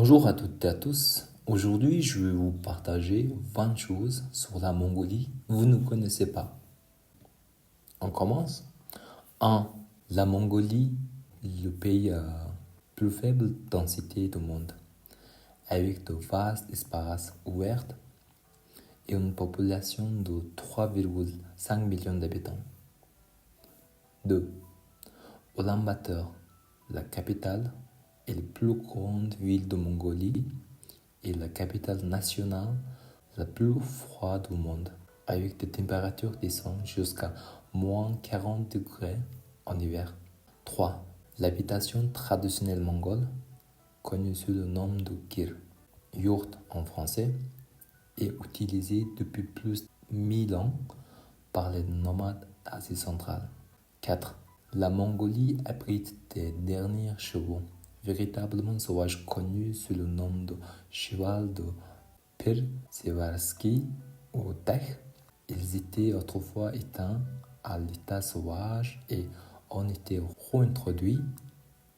Bonjour à toutes et à tous. Aujourd'hui, je vais vous partager 20 choses sur la Mongolie que vous ne connaissez pas. On commence. 1. La Mongolie, le pays à plus faible densité du monde, avec de vastes espaces ouverts et une population de 3,5 millions d'habitants. 2. Ulaanbaatar, la capitale, est la plus grande ville de Mongolie et la capitale nationale la plus froide du monde, avec des températures descendant jusqu'à moins 40 degrés en hiver. 3. L'habitation traditionnelle mongole, connue sous le nom de Kir, yurt en français, est utilisée depuis plus de 1000 ans par les nomades d'Asie centrale. 4. La Mongolie abrite des derniers chevaux, véritablement sauvages connus sous le nom de cheval de Przewalski ou Tech. Ils étaient autrefois éteints à l'état sauvage et ont été réintroduits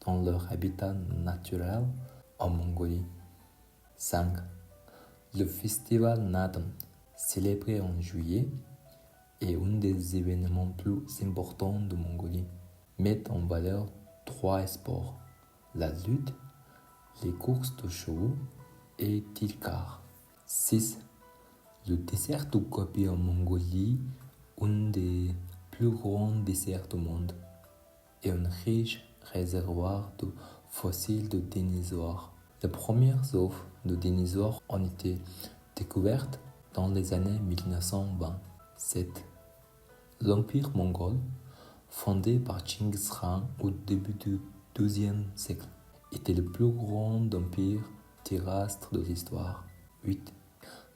dans leur habitat naturel en Mongolie. 5. Le festival Naadam, célébré en juillet, est un des événements plus importants de Mongolie. Met en valeur 3 sports: la lutte, les courses de chevaux et Tilkar. 6. Le désert de Gobi en Mongolie, un des plus grands déserts du monde, est un riche réservoir de fossiles de dinosaures. Les premières œuvres de dinosaures ont été découvertes dans les années 1920. 7. L'Empire mongol, fondé par Genghis Khan au début du XIIe siècle, était le plus grand empire terrestre de l'histoire. 8.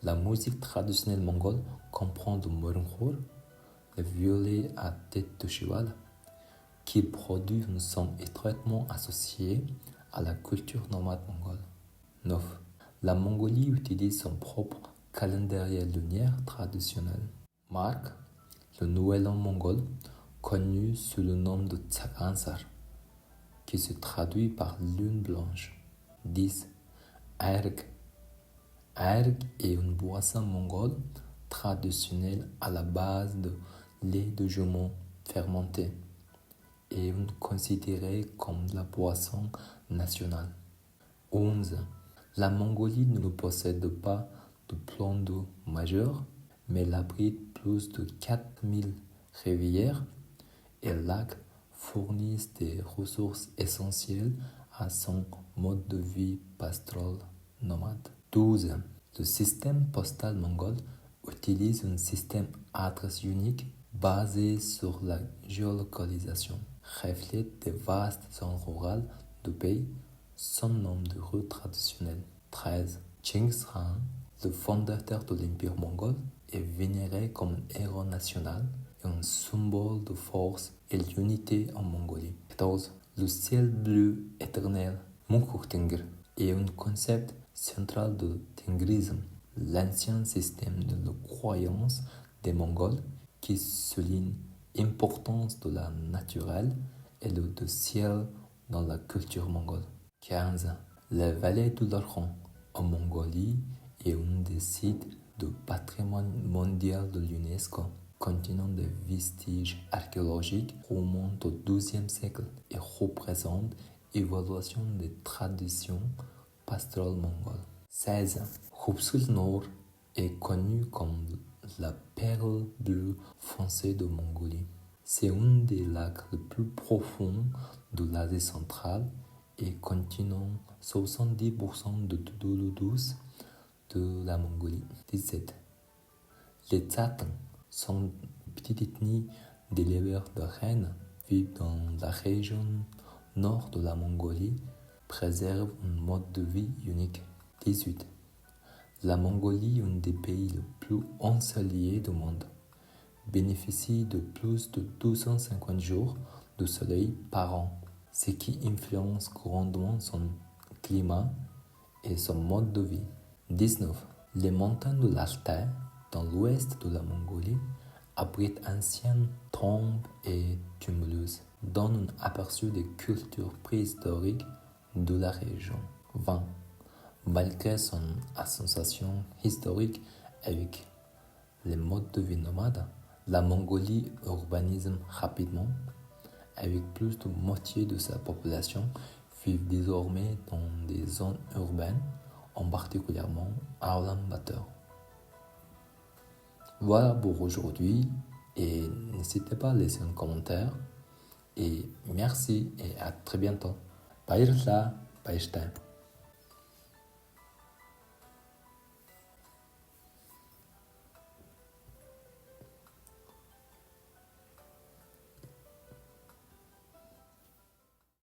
La musique traditionnelle mongole comprend le morinkhor, le violet à tête de cheval, qui produit un son étroitement associé à la culture nomade mongole. 9. La Mongolie utilise son propre calendrier lunaire traditionnel. Marque le Nouvel An mongol, connu sous le nom de Tsagaan-sar, qui se traduit par lune blanche. 10. Aerg. Aerg est une boisson mongole traditionnelle à la base de lait de jument fermenté et considérée comme la boisson nationale. 11. La Mongolie ne possède pas de plan d'eau majeur, mais elle abrite plus de 4000 rivières et lacs fournissent des ressources essentielles à son mode de vie pastoral nomade. 12. Le système postal mongol utilise un système adresse unique basé sur la géolocalisation, reflète des vastes zones rurales du pays sans nom de rue traditionnelle. 13. Genghis Khan, le fondateur de l'Empire mongol, est vénéré comme un héros national et un symbole de force et d'unité en Mongolie. 14. Le ciel bleu éternel, Mungkuk-Tengri, est un concept central de tengrisme, l'ancien système de croyance des Mongols qui souligne l'importance de la naturelle et du ciel dans la culture mongole. 15. La vallée de l'Orkhon en Mongolie est un des sites de patrimoine mondial de l'UNESCO, contenant des vestiges archéologiques remontant au XIIe siècle et représente l'évolution des traditions pastorales mongoles. 16. Khupsul Nor est connu comme la perle bleue foncée de Mongolie. C'est un des lacs les plus profonds de l'Asie centrale et contenant 70% de l'eau douce de la Mongolie. 17. Les Tsatans sont une petite ethnie d'éleveurs de rennes, vivent dans la région nord de la Mongolie, préservent un mode de vie unique. 18. La Mongolie, un des pays les plus ensoleillés du monde, bénéficie de plus de 250 jours de soleil par an, ce qui influence grandement son climat et son mode de vie. 19. Les montagnes de l'Altaï, dans l'ouest de la Mongolie, abritent anciennes tombes et tumulus, donnant un aperçu des cultures préhistoriques de la région. 20. Malgré son association historique avec les modes de vie nomades, la Mongolie urbanise rapidement, avec plus de moitié de sa population vivent désormais dans des zones urbaines, en particulièrement à Ulaanbaatar. Voilà pour aujourd'hui et n'hésitez pas à laisser un commentaire et merci et à très bientôt. Bayırla, bayışta.